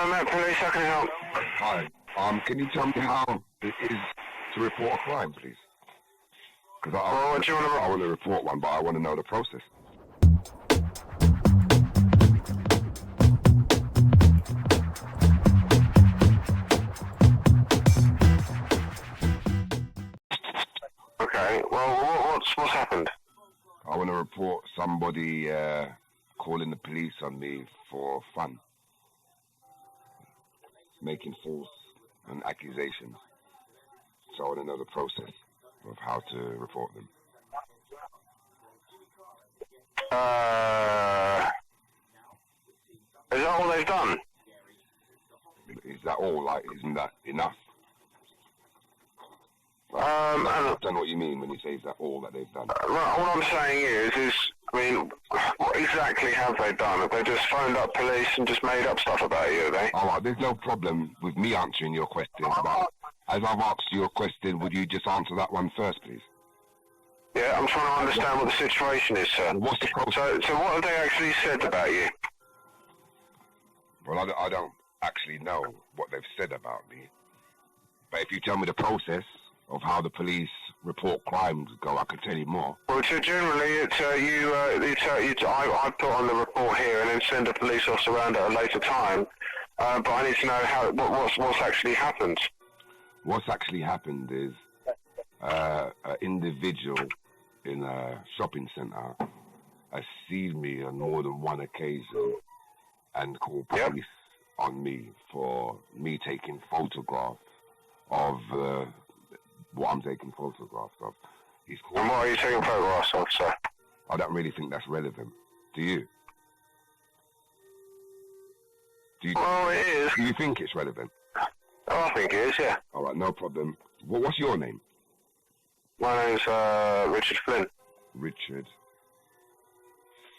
Met Police, how can I help? Hi. Can you tell me how it is to report a crime, please? Because I want to report one, but I want to know the process. Okay, well, what's happened? I want to report somebody calling the police on me for fun. Making false accusations. So I want to know the process of how to report them. Is that all they've done? Is that all? Like, isn't that enough? I don't know what you mean when you say is that all that they've done. Well, what I'm saying is, what exactly have they done? Have they just phoned up police and just made up stuff about you, have they? All right, there's no problem with me answering your question, but as I've asked you a question, would you just answer that one first, please? Yeah, I'm trying to understand what the situation is, sir. What's the process? So what have they actually said about you? Well, I don't actually know what they've said about me. But if you tell me the process of how the police report crimes go, I can tell you more. Well, so generally, I put on the report here and then send a police officer around at a later time. But I need to know what's actually happened. What's actually happened is an individual in a shopping centre has seen me on more than one occasion and called police on me for me taking photographs of what I'm taking photographs of. And what are you taking photographs of, sir? I don't really think that's relevant. Do you? Well, it is. Do you think it's relevant? Oh, I think it is, yeah. All right, no problem. What's your name? My name's Richard Flynn. Richard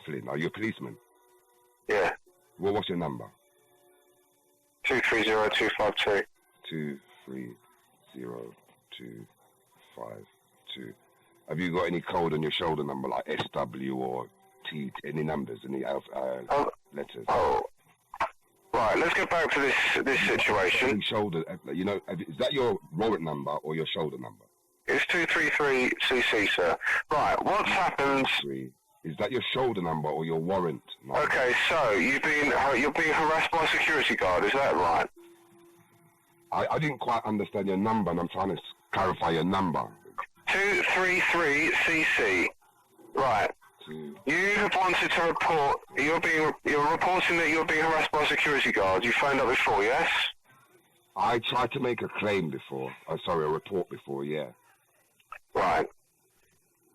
Flynn. Are you a policeman? Yeah. Well, what's your number? 230252. 230252. Have you got any code on your shoulder number, like SW or T, any numbers, any letters? Oh. Right, let's get back to this situation. Shoulder, is that your warrant number or your shoulder number? It's 233CC, sir. Right, what's happened? Is that your shoulder number or your warrant number? Okay, so you're being harassed by a security guard, is that right? I didn't quite understand your number, and I'm trying to clarify your number. 233CC. Right. You have wanted to report. You're reporting that you're being harassed by a security guard. You phoned up before, yes? I tried to make a claim before. A report before, yeah. Right.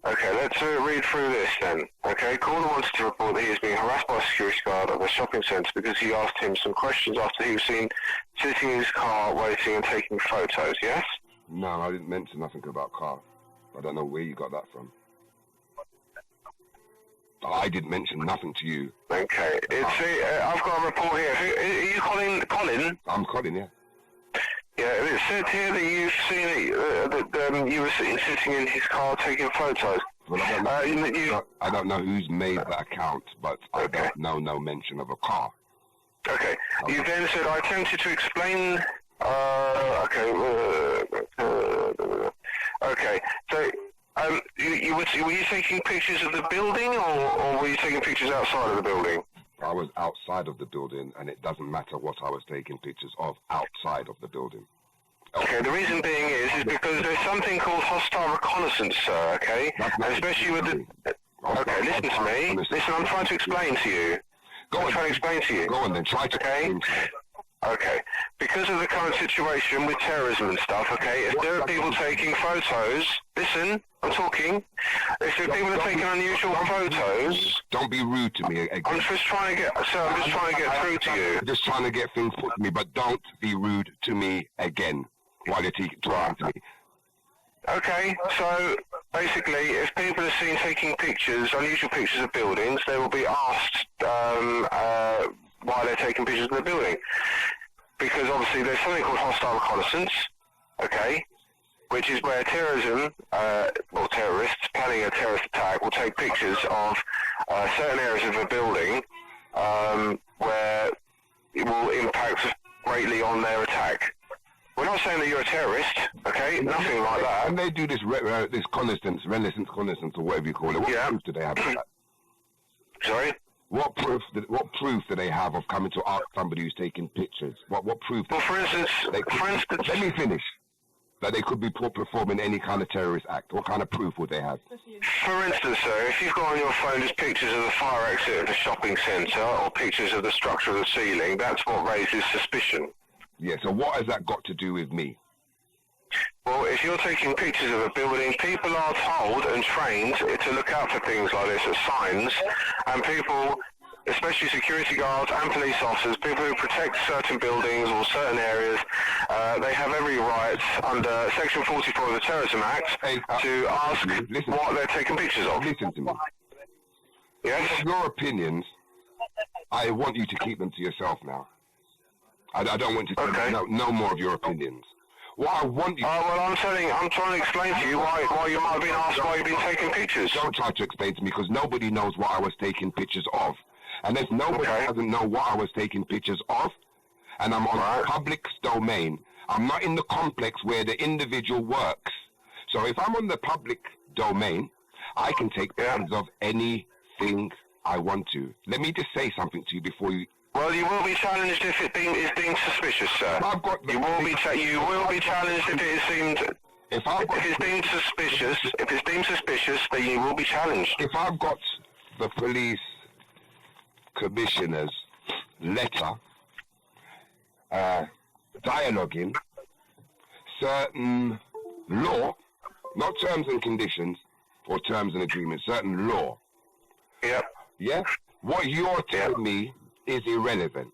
Okay, let's read through this then. Okay, caller wanted to report that he is being harassed by a security guard at the shopping centre because he asked him some questions after he was seen sitting in his car waiting and taking photos, yes? No, I didn't mention nothing about car. I don't know where you got that from. I didn't mention nothing to you. Okay, I've got a report here. Are you Colin? I'm Colin, yeah. Yeah, it said here that you've seen that you were sitting in his car taking photos. Well, I don't know who's made that account, but I don't know no mention of a car. Okay. You then said, I attempted to explain... okay, so... were you taking pictures of the building, or were you taking pictures outside of the building? I was outside of the building, and it doesn't matter what I was taking pictures of outside of the building. Okay, the reason being is because there's something called hostile reconnaissance, sir, okay? And especially with the... Okay, listen to me. Listen, I'm trying to explain to you. Go on, then, try to explain to me. Okay, because of the current situation with terrorism and stuff, okay, if there are people taking photos, listen, I'm talking, if there are people taking unusual photos... Don't be rude to me again. I'm just trying to get through to you. I'm just trying to get things put to me, but don't be rude to me again while you're talking to me. Okay, so basically, if people are seen taking pictures, unusual pictures of buildings, they will be asked why they're taking pictures of the building. Because obviously there's something called hostile reconnaissance, okay, which is where terrorism, or terrorists planning a terrorist attack will take pictures of certain areas of a building where it will impact greatly on their attack. We're not saying that you're a terrorist, okay? Nothing like that. And they do this this renaissance, or whatever you call it. What proof do they have of that? Sorry? What proof do they have of coming to ask somebody who's taking pictures? What proof? Well, for instance, let me finish. That they could be performing any kind of terrorist act. What kind of proof would they have? For instance, sir, if you've got on your phone just pictures of the fire exit of the shopping centre or pictures of the structure of the ceiling, that's what raises suspicion. Yeah, so what has that got to do with me? Well, if you're taking pictures of a building, people are told and trained to look out for things like this as signs, and people, especially security guards and police officers, people who protect certain buildings or certain areas, they have every right under Section 44 of the Terrorism Act to ask what they're taking pictures of. Listen to me. Yes? Your opinions, I want you to keep them to yourself now. I don't want you to no more of your opinions. What I want you. Well, I'm trying to explain to you why you might have been asked why you've been taking pictures. Don't try to explain to me because nobody knows what I was taking pictures of, and if nobody doesn't know what I was taking pictures of, and I'm on public domain, I'm not in the complex where the individual works. So if I'm on the public domain, I can take pictures of anything I want to. Let me just say something to you before you. Well, you will be challenged if it is deemed suspicious, sir. You will be challenged if it is deemed. If it's deemed suspicious, then you will be challenged. If I've got the police commissioner's letter dialoguing certain law, not terms and conditions or terms and agreements, certain law. Yep. Yeah? What you're telling me is irrelevant.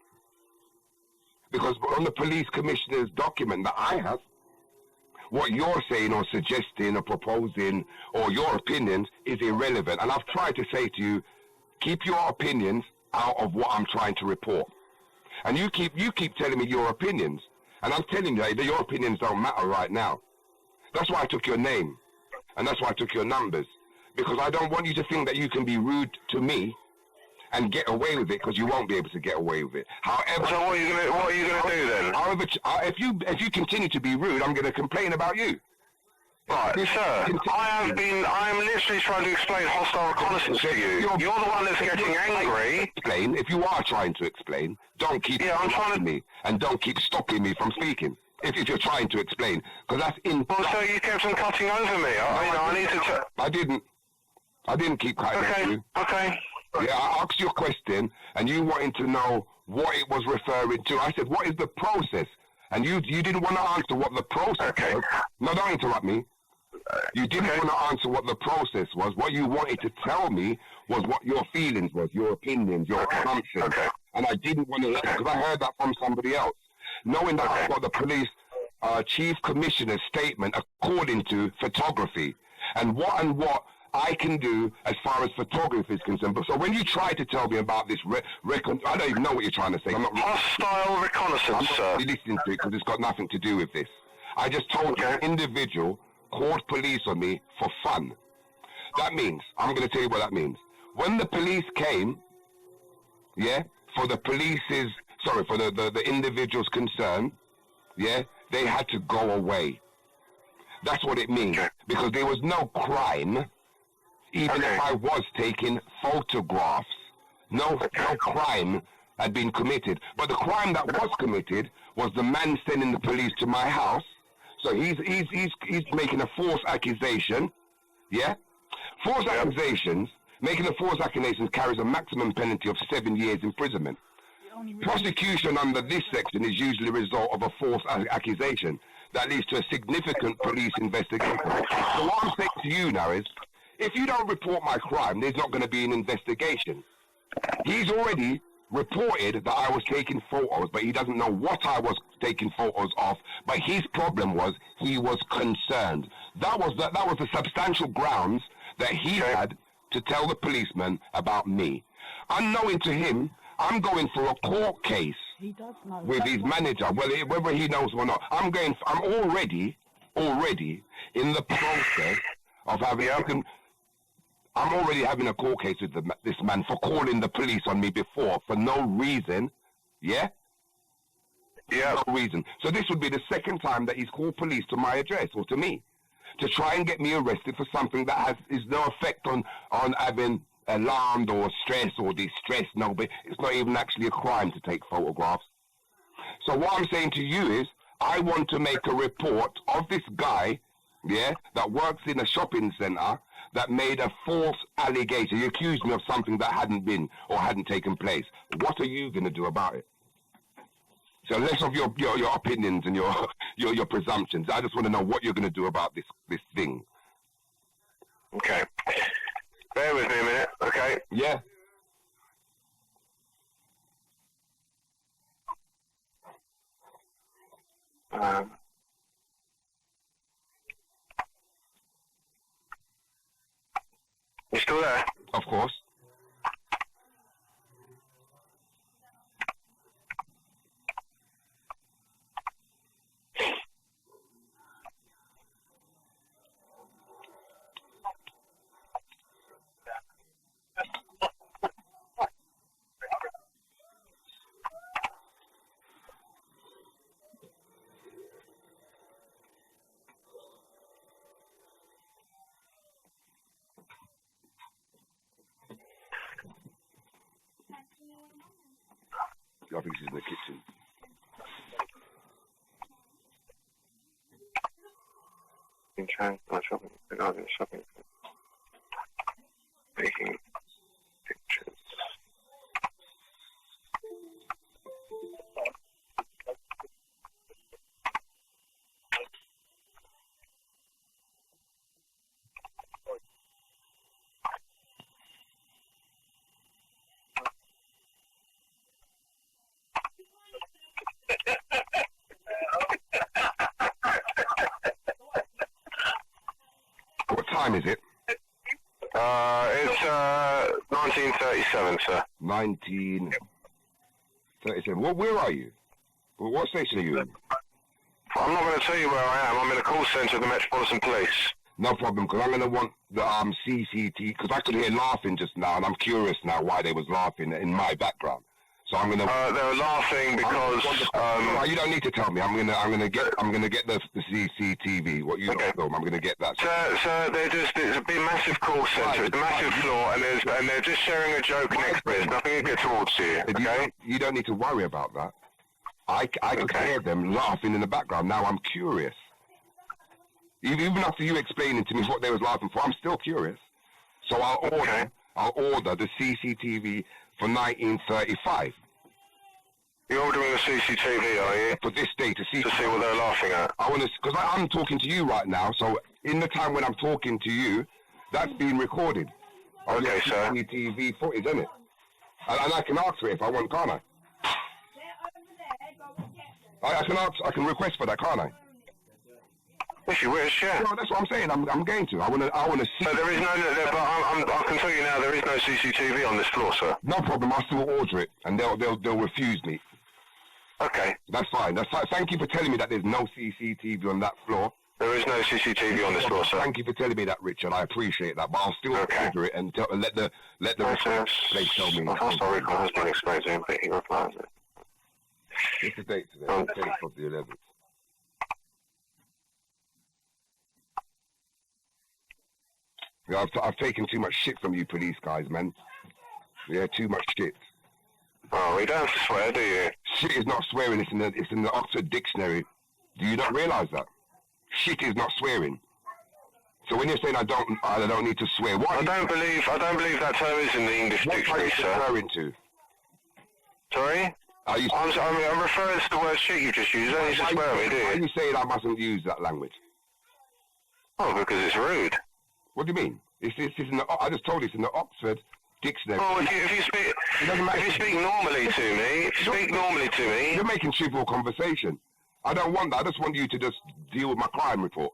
Because on the police commissioner's document that I have, what you're saying or suggesting or proposing or your opinions is irrelevant. And I've tried to say to you, keep your opinions out of what I'm trying to report. And you keep telling me your opinions. And I'm telling you that your opinions don't matter right now. That's why I took your name. And that's why I took your numbers. Because I don't want you to think that you can be rude to me and get away with it, because you won't be able to get away with it. However, so what are you gonna do then? However, if you continue to be rude, I'm going to complain about you. Right, sir. I am literally trying to explain hostile reconnaissance to you. You're the one that's getting angry. Explain. If you are trying to explain, don't keep interrupting me and don't keep stopping me from speaking. If you're trying to explain, because that's in. Well, so you kept on cutting over me. I need to. I didn't keep cutting over you. Okay. Yeah, I asked you a question, and you wanted to know what it was referring to. I said, what is the process? And you didn't want to answer what the process was. No, don't interrupt me. You didn't want to answer what the process was. What you wanted to tell me was what your feelings was, your opinions, your assumptions. And I didn't want to let because I heard that from somebody else. Knowing that I've got the police chief commissioner's statement according to photography and what I can do as far as photography is concerned. But so when you try to tell me about this I don't even know what you're trying to say. I'm not hostile reconnaissance, sir. I'm not listening to it because it's got nothing to do with this. I just told you an individual called police on me for fun. That means, I'm going to tell you what that means. When the police came, for the individuals concerned, they had to go away. That's what it means. Because there was no crime. Even if I was taking photographs, no crime had been committed. But the crime that was committed was the man sending the police to my house. So he's making a false accusation. Yeah? False accusations, making a false accusation carries a maximum penalty of 7 years imprisonment. Prosecution under this section is usually a result of a false accusation that leads to a significant police investigation. So what I'm saying to you now is, if you don't report my crime, there's not going to be an investigation. He's already reported that I was taking photos, but he doesn't know what I was taking photos of. But his problem was he was concerned. That was the substantial grounds that he had to tell the policeman about me. Unknowing to him, I'm going for a court case with his manager, whether he knows or not. I'm already in the process of having. I'm already having a court case with this man for calling the police on me before for no reason, yeah? Yeah. No reason. So this would be the second time that he's called police to my address or to me to try and get me arrested for something that is no effect on having alarmed or stress or distress. No, but it's not even actually a crime to take photographs. So what I'm saying to you is, I want to make a report of this guy, yeah, that works in a shopping centre that made a false allegation. He accused me of something that hadn't been or hadn't taken place. What are you going to do about it? So less of your opinions and your presumptions. I just want to know what you're going to do about this thing. Okay. Bear with me a minute, okay? Yeah. You still there? Of course. I think she's in the kitchen. In trying my shopping, regarding shopping, taking pictures. What time is it? It's 1937, sir. 1937. Where are you? What station are you in? I'm not going to tell you where I am. I'm in a call centre of the Metropolitan Police. No problem, because I'm going to want the CCTV, because I could hear laughing just now, and I'm curious now why they was laughing in my background. So I'm going to. They were laughing because. You don't need to tell me. I'm going to get the CCTV. What you don't film, I'm going to get that. Sir, it's a big massive call centre. It's a massive floor, and they're just sharing a joke next to it. There's nothing to get towards you. Okay. You don't need to worry about that. I could hear them laughing in the background. Now I'm curious. Even after you explaining to me what they was laughing for, I'm still curious. So I'll order the CCTV for 1935. You're ordering the CCTV, are you? For this day to see what they're laughing at. I want to, because I'm talking to you right now. So in the time when I'm talking to you, that's being recorded. Okay, sir. CCTV footage, isn't it? And I can ask for it if I want, can't I? I can request for that, can't I? If you wish, yeah. No, that's what I'm saying. I'm going to. I want to see. So there is no. But I can tell you now, there is no CCTV on this floor, sir. No problem. I'll still order it, and they'll refuse me. Okay. That's fine. That's fine. Thank you for telling me that there's no CCTV on that floor. There is no CCTV on this floor, sir. Thank you for telling me that, Richard. I appreciate that, but I'll still order it and let the place tell me. My hostile recall has been explained to him, but he replies it. What's the date today? The 10th of the 11th. Yeah, I've taken too much shit from you police guys, man. Yeah, too much shit. Oh, you don't have to swear, do you? Shit is not swearing. It's in the Oxford Dictionary. Do you not realise that? Shit is not swearing. So when you're saying I don't need to swear, what? I don't believe that term is in the English dictionary, sir. What are you referring to? Sorry? I'm referring to the word shit you just used. You don't need to swear at me, do you? Why are you saying I mustn't use that language? Oh, because it's rude. What do you mean? I just told you it's in the Oxford Dictionary. Oh, if you speak normally to me, You're making trivial conversation. I don't want that. I just want you to just deal with my crime report.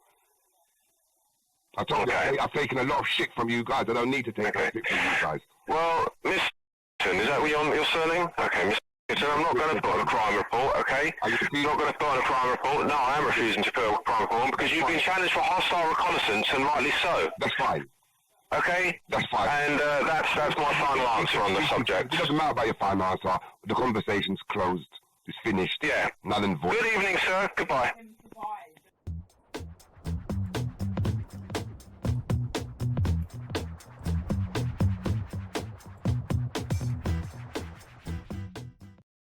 I told you I've taken a lot of shit from you guys. I don't need to take shit from you guys. Well, Miss, is that your surname? Okay, Miss. I'm not going to put on a crime report, okay? I'm not going to put on a crime report. No, I am refusing to put on a crime report because you've been challenged for hostile reconnaissance, and rightly so. That's fine. Okay? That's fine. And that's my final answer on the subject. It doesn't matter about your final answer. The conversation's closed. It's finished. Yeah. Null and void. Good evening, sir. Goodbye.